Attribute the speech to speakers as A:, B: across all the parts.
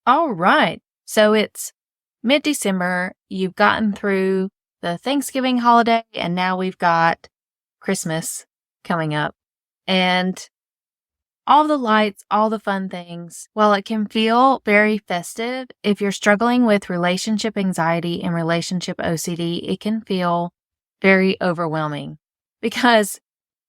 A: All right. So it's mid-December. You've gotten through the Thanksgiving holiday, and now we've got Christmas coming up. And all the lights, all the fun things. While it can feel very festive, if you're struggling with relationship anxiety and relationship OCD, it can feel very overwhelming because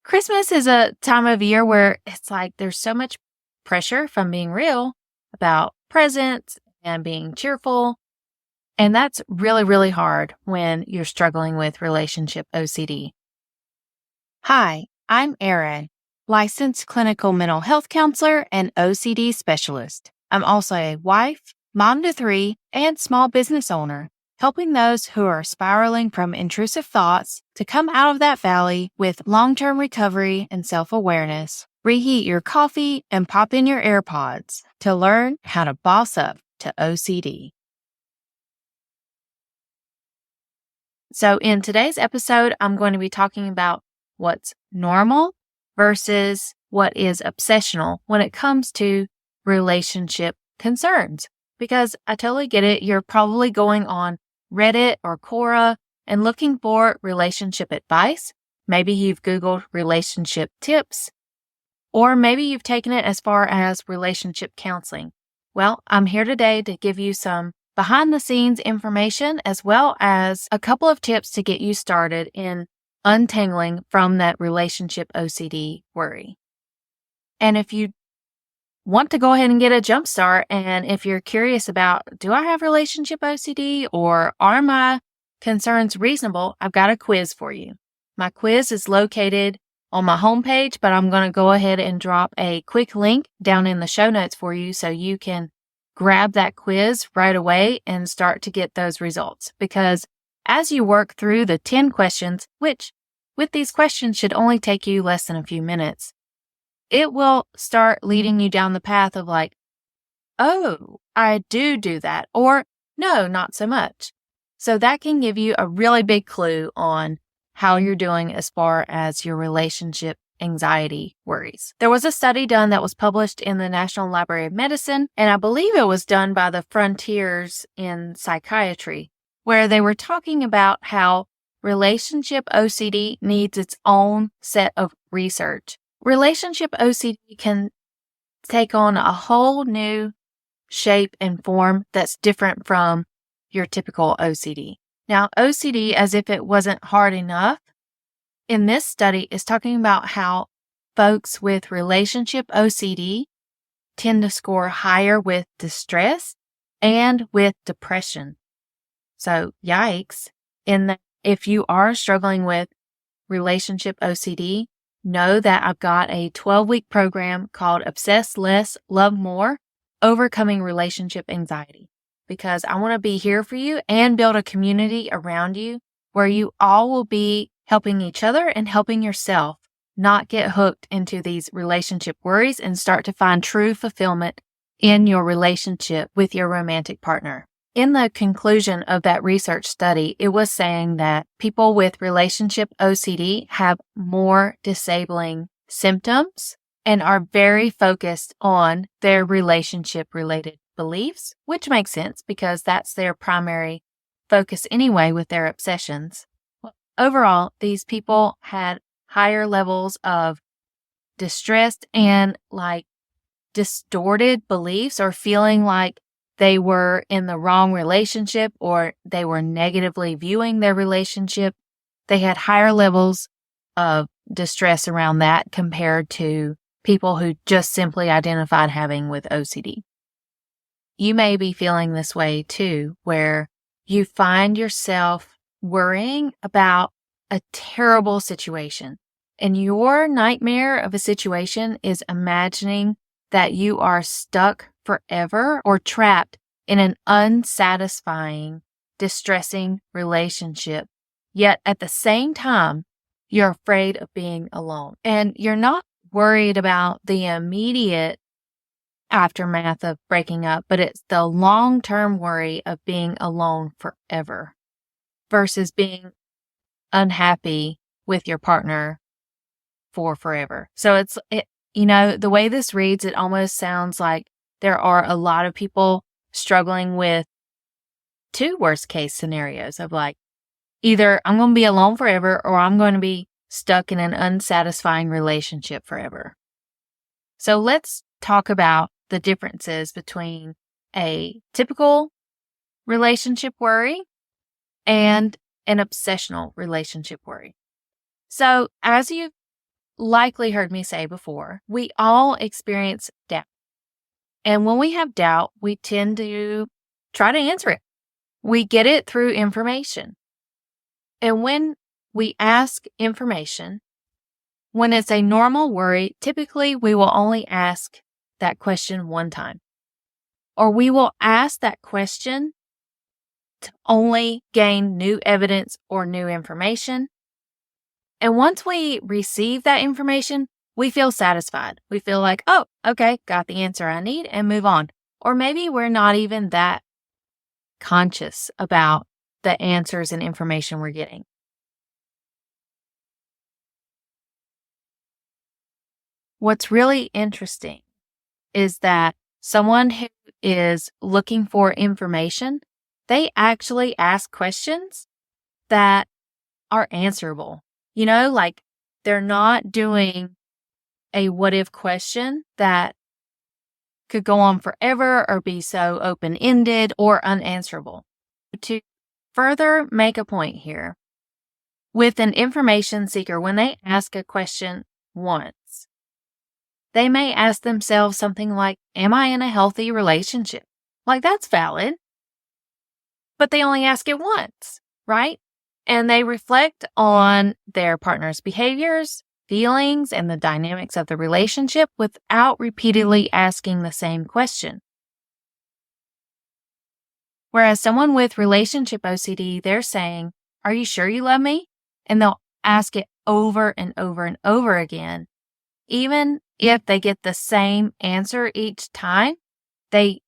A: Christmas is a time of year where it's like there's so much pressure from being real about presents and being cheerful. And that's really, really hard when you're struggling with relationship OCD.
B: Hi, I'm Erin, licensed clinical mental health counselor and OCD specialist. I'm also a wife, mom to 3, and small business owner, helping those who are spiraling from intrusive thoughts to come out of that valley with long-term recovery and self-awareness. Reheat your coffee and pop in your AirPods to learn how to boss up to OCD.
A: So in today's episode, I'm going to be talking about what's normal versus what is obsessional when it comes to relationship concerns. Because I totally get it. You're probably going on Reddit or Quora and looking for relationship advice. Maybe you've Googled relationship tips, or maybe you've taken it as far as relationship counseling. Well, I'm here today to give you some behind the scenes information as well as a couple of tips to get you started in untangling from that relationship OCD worry. And if you want to go ahead and get a jump start, and if you're curious about, do I have relationship OCD or are my concerns reasonable, I've got a quiz for you. My quiz is located on my homepage, but I'm going to go ahead and drop a quick link down in the show notes for you so you can grab that quiz right away and start to get those results. Because as you work through the 10 questions, which with these questions should only take you less than a few minutes, it will start leading you down the path of like, oh, I do that, or no, not so much. So that can give you a really big clue on how you're doing as far as your relationship anxiety worries. There was a study done that was published in the National Library of Medicine, and I believe it was done by the Frontiers in Psychiatry, where they were talking about how relationship OCD needs its own set of research. Relationship OCD can take on a whole new shape and form that's different from your typical OCD. Now, OCD, as if it wasn't hard enough, in this study is talking about how folks with relationship OCD tend to score higher with distress and with depression. So, yikes. If you are struggling with relationship OCD, know that I've got a 12-week program called Obsess Less, Love More, Overcoming Relationship Anxiety, because I want to be here for you and build a community around you where you all will be helping each other and helping yourself not get hooked into these relationship worries and start to find true fulfillment in your relationship with your romantic partner. In the conclusion of that research study, it was saying that people with relationship OCD have more disabling symptoms and are very focused on their relationship-related beliefs, which makes sense because that's their primary focus anyway with their obsessions. Overall, these people had higher levels of distressed and distorted beliefs or feeling like they were in the wrong relationship or they were negatively viewing their relationship. They had higher levels of distress around that compared to people who just simply identified having with OCD. You may be feeling this way too, where you find yourself worrying about a terrible situation. And your nightmare of a situation is imagining that you are stuck forever or trapped in an unsatisfying, distressing relationship. Yet at the same time, you're afraid of being alone. And you're not worried about the immediate aftermath of breaking up, but it's the long-term worry of being alone forever versus being unhappy with your partner for forever. So the way this reads, it almost sounds like there are a lot of people struggling with two worst case scenarios of like, either I'm going to be alone forever or I'm going to be stuck in an unsatisfying relationship forever. So let's talk about the differences between a typical relationship worry and an obsessional relationship worry. So as you've likely heard me say before, we all experience doubt. And when we have doubt, we tend to try to answer it. We get it through information. And when we ask information, when it's a normal worry, typically we will only ask that question one time. Or we will ask that question to only gain new evidence or new information. And once we receive that information, we feel satisfied. We feel like, oh, okay, got the answer I need and move on. Or maybe we're not even that conscious about the answers and information we're getting. What's really interesting is that someone who is looking for information, they actually ask questions that are answerable. You know, like they're not doing a what if question that could go on forever or be so open-ended or unanswerable. To further make a point here, with an information seeker, when they ask a question once, they may ask themselves something like, am I in a healthy relationship? Like that's valid, but they only ask it once, right? And they reflect on their partner's behaviors, feelings, and the dynamics of the relationship without repeatedly asking the same question. Whereas someone with relationship OCD, they're saying, are you sure you love me? And they'll ask it over and over and over again. Even if they get the same answer each time, they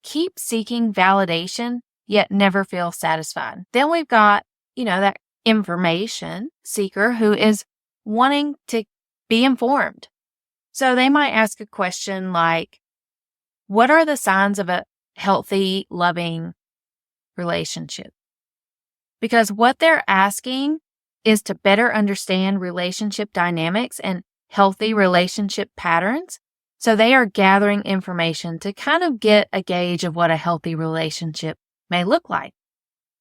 A: keep seeking validation, yet never feel satisfied. Then we've got, that information seeker who is wanting to be informed. So they might ask a question like, what are the signs of a healthy, loving relationship? Because what they're asking is to better understand relationship dynamics and healthy relationship patterns. So they are gathering information to kind of get a gauge of what a healthy relationship may look like.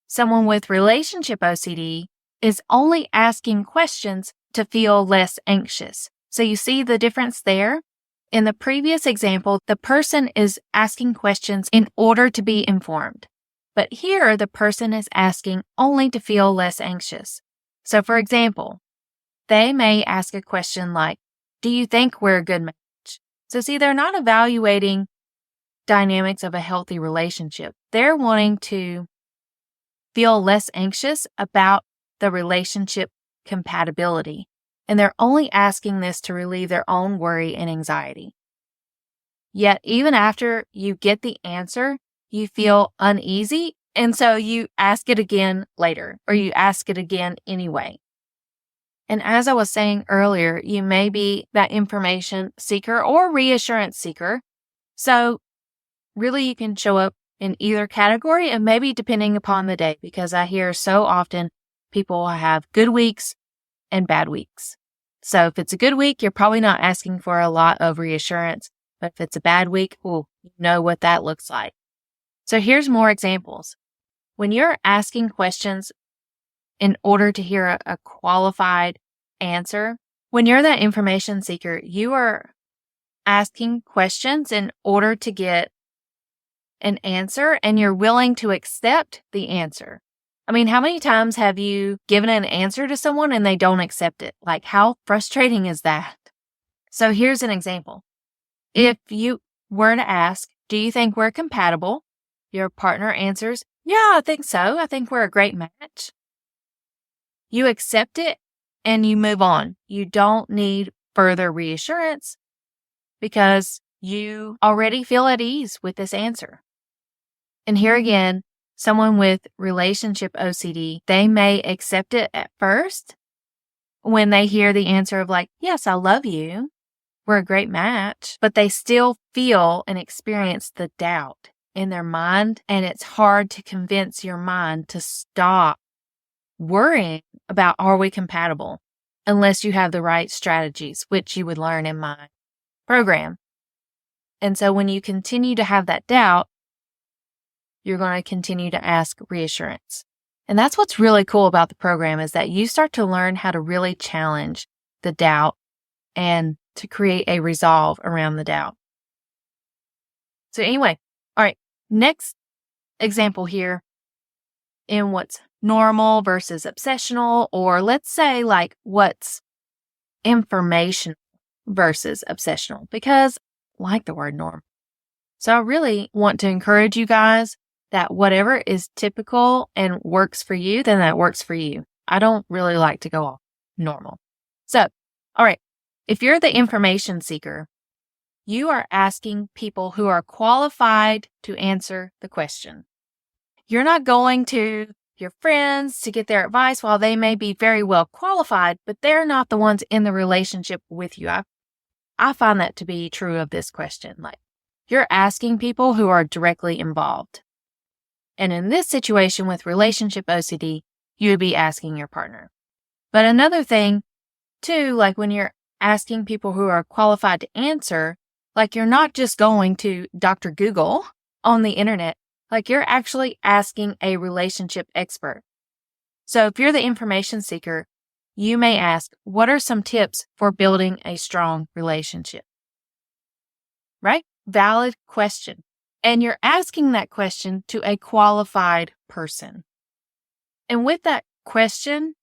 A: Someone with relationship OCD is only asking questions to feel less anxious. So you see the difference there? In the previous example, the person is asking questions in order to be informed. But here, the person is asking only to feel less anxious. So for example, they may ask a question like, do you think we're a good match? So see, they're not evaluating dynamics of a healthy relationship. They're wanting to feel less anxious about the relationship compatibility. And they're only asking this to relieve their own worry and anxiety. Yet, even after you get the answer, you feel uneasy. And so you ask it again later, or you ask it again anyway. And as I was saying earlier, you may be that information seeker or reassurance seeker. So really you can show up in either category and maybe depending upon the day, because I hear so often people have good weeks and bad weeks. So if it's a good week, you're probably not asking for a lot of reassurance. But if it's a bad week, you know what that looks like. So here's more examples. When you're asking questions in order to hear a qualified answer, when you're that information seeker, you are asking questions in order to get an answer and you're willing to accept the answer. I mean, how many times have you given an answer to someone and they don't accept it? Like, how frustrating is that? So here's an example. If you were to ask, do you think we're compatible? Your partner answers, yeah, I think so. I think we're a great match. You accept it and you move on. You don't need further reassurance because you already feel at ease with this answer. And here again, someone with relationship OCD, they may accept it at first when they hear the answer of like, yes, I love you. We're a great match, but they still feel and experience the doubt. in their mind, and it's hard to convince your mind to stop worrying about, are we compatible, unless you have the right strategies, which you would learn in my program. And so when you continue to have that doubt, you're going to continue to ask reassurance. And that's what's really cool about the program, is that you start to learn how to really challenge the doubt and to create a resolve around the doubt. So anyway, all right, next example here in what's normal versus obsessional, or let's say like what's information versus obsessional, because I like the word normal. So I really want to encourage you guys that whatever is typical and works for you, then that works for you. I don't really like to go off normal. So, all right, if you're the information seeker, you are asking people who are qualified to answer the question. You're not going to your friends to get their advice while they may be very well qualified, but they're not the ones in the relationship with you. I find that to be true of this question. Like, you're asking people who are directly involved. And in this situation with relationship OCD, you would be asking your partner. But another thing too, like when you're asking people who are qualified to answer, like you're not just going to Dr. Google on the internet, like you're actually asking a relationship expert. So if you're the information seeker, you may ask, what are some tips for building a strong relationship? Right? Valid question. And you're asking that question to a qualified person. And with that question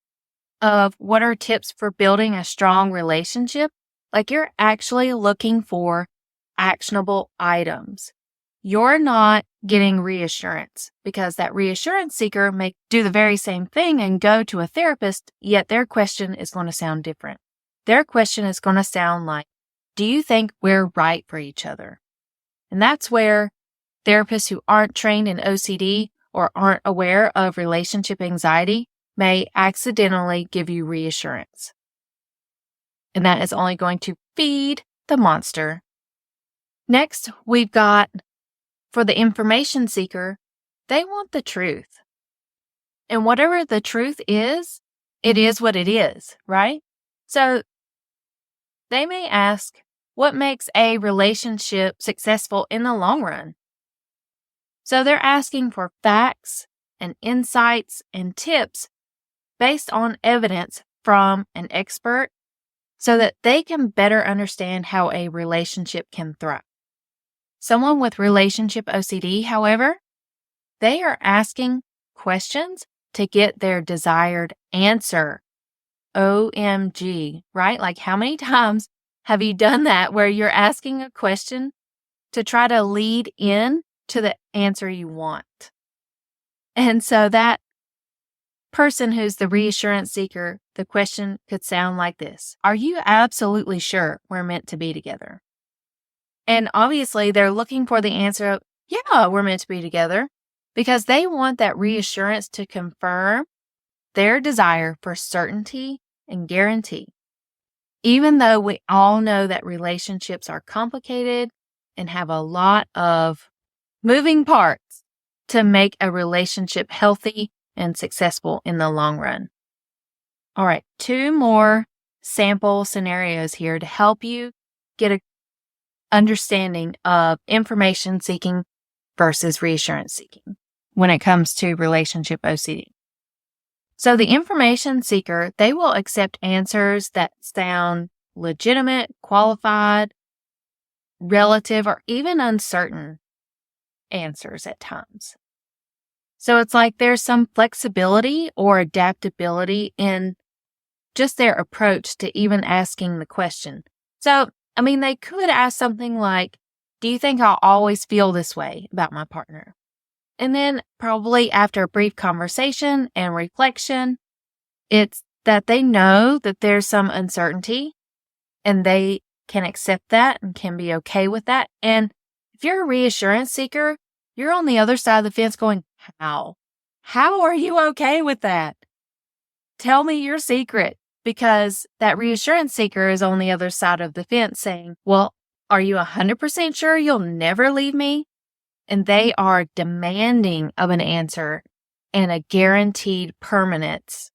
A: of what are tips for building a strong relationship, like you're actually looking for actionable items. You're not getting reassurance, because that reassurance seeker may do the very same thing and go to a therapist, yet their question is going to sound different. Their question is going to sound like, do you think we're right for each other? And that's where therapists who aren't trained in OCD or aren't aware of relationship anxiety may accidentally give you reassurance. And that is only going to feed the monster. Next, we've got, for the information seeker, they want the truth. And whatever the truth is, it is what it is, right? So they may ask, what makes a relationship successful in the long run? So they're asking for facts and insights and tips based on evidence from an expert so that they can better understand how a relationship can thrive. Someone with relationship OCD, however, they are asking questions to get their desired answer. OMG, right? Like, how many times have you done that where you're asking a question to try to lead in to the answer you want? And so that person who's the reassurance seeker, the question could sound like this. Are you absolutely sure we're meant to be together? And obviously they're looking for the answer of, yeah, we're meant to be together, because they want that reassurance to confirm their desire for certainty and guarantee. Even though we all know that relationships are complicated and have a lot of moving parts to make a relationship healthy and successful in the long run. All right, 2 more sample scenarios here to help you get an understanding of information seeking versus reassurance seeking when it comes to relationship OCD. So the information seeker, they will accept answers that sound legitimate, qualified, relative, or even uncertain answers at times. So it's like there's some flexibility or adaptability in just their approach to even asking the question. So, I mean, they could ask something like, do you think I'll always feel this way about my partner? And then probably after a brief conversation and reflection, it's that they know that there's some uncertainty and they can accept that and can be okay with that. And if you're a reassurance seeker, you're on the other side of the fence going, how? How are you okay with that? Tell me your secret, because that reassurance seeker is on the other side of the fence saying, well, are you 100% sure you'll never leave me? and they are demanding of an answer and a guaranteed permanence,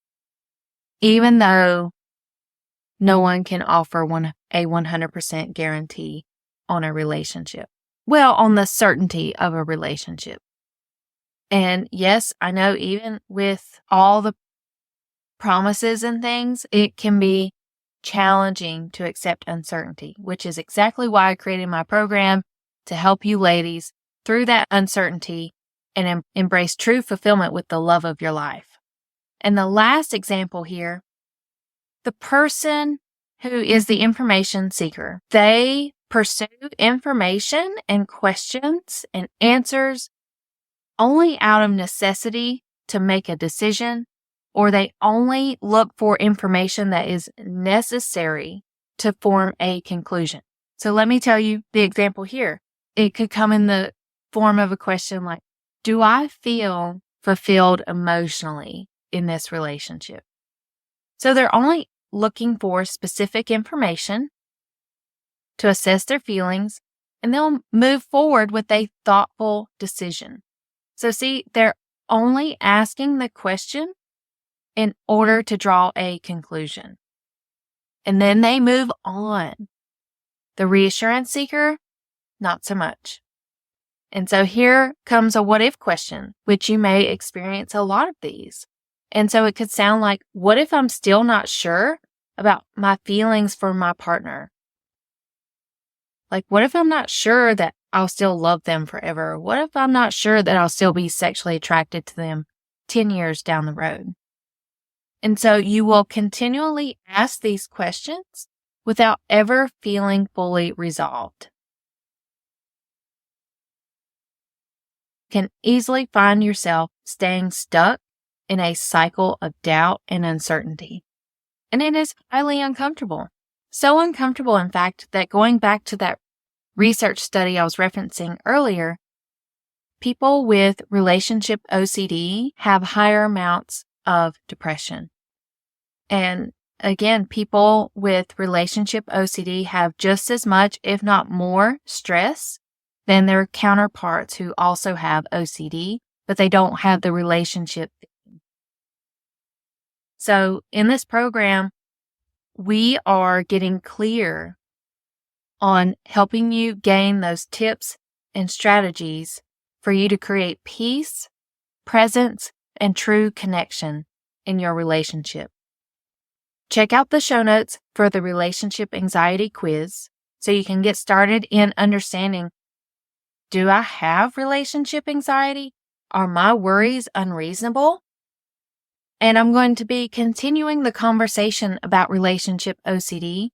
A: even though no one can offer a 100% guarantee on a relationship. Well, on the certainty of a relationship. And yes, I know even with all the promises and things, it can be challenging to accept uncertainty, which is exactly why I created my program to help you ladies through that uncertainty and embrace true fulfillment with the love of your life. And the last example here, the person who is the information seeker, they pursue information and questions and answers only out of necessity to make a decision, or they only look for information that is necessary to form a conclusion. So let me tell you the example here. It could come in the form of a question like, do I feel fulfilled emotionally in this relationship? So they're only looking for specific information to assess their feelings, and they'll move forward with a thoughtful decision. So see, they're only asking the question in order to draw a conclusion. And then they move on. The reassurance seeker, not so much. And so here comes a what if question, which you may experience a lot of these. And so it could sound like, what if I'm still not sure about my feelings for my partner? Like, what if I'm not sure that I'll still love them forever? What if I'm not sure that I'll still be sexually attracted to them 10 years down the road? And so you will continually ask these questions without ever feeling fully resolved. Can easily find yourself staying stuck in a cycle of doubt and uncertainty. And it is highly uncomfortable. So uncomfortable, in fact, that going back to that research study I was referencing earlier, people with relationship OCD have higher amounts of depression. And again, people with relationship OCD have just as much, if not more, stress than their counterparts who also have OCD, but they don't have the relationship. So in this program, we are getting clear on helping you gain those tips and strategies for you to create peace, presence, and true connection in your relationship. Check out the show notes for the relationship anxiety quiz so you can get started in understanding, do I have relationship anxiety? Are my worries unreasonable? And I'm going to be continuing the conversation about relationship OCD.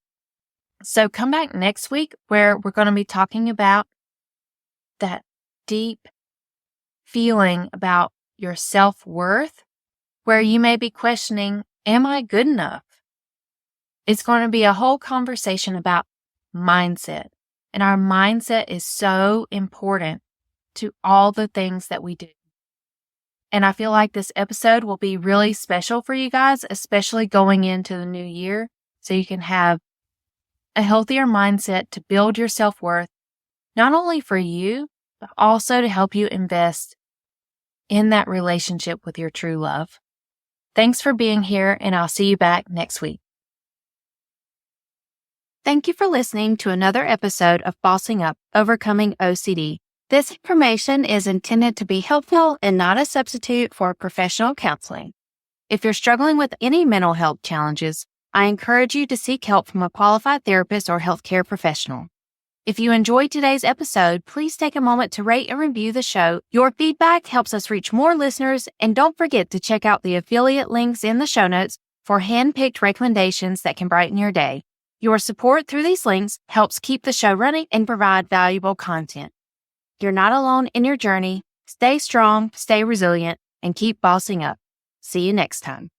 A: So come back next week where we're going to be talking about that deep feeling about your self-worth, where you may be questioning, am I good enough? It's going to be a whole conversation about mindset. And our mindset is so important to all the things that we do. And I feel like this episode will be really special for you guys, especially going into the new year, so you can have a healthier mindset to build your self-worth, not only for you, but also to help you invest in that relationship with your true love. Thanks for being here, and I'll see you back next week.
B: Thank you for listening to another episode of Bossing Up, Overcoming OCD. This information is intended to be helpful and not a substitute for professional counseling. If you're struggling with any mental health challenges, I encourage you to seek help from a qualified therapist or healthcare professional. If you enjoyed today's episode, please take a moment to rate and review the show. Your feedback helps us reach more listeners, and don't forget to check out the affiliate links in the show notes for hand-picked recommendations that can brighten your day. Your support through these links helps keep the show running and provide valuable content. You're not alone in your journey. Stay strong, stay resilient, and keep bossing up. See you next time.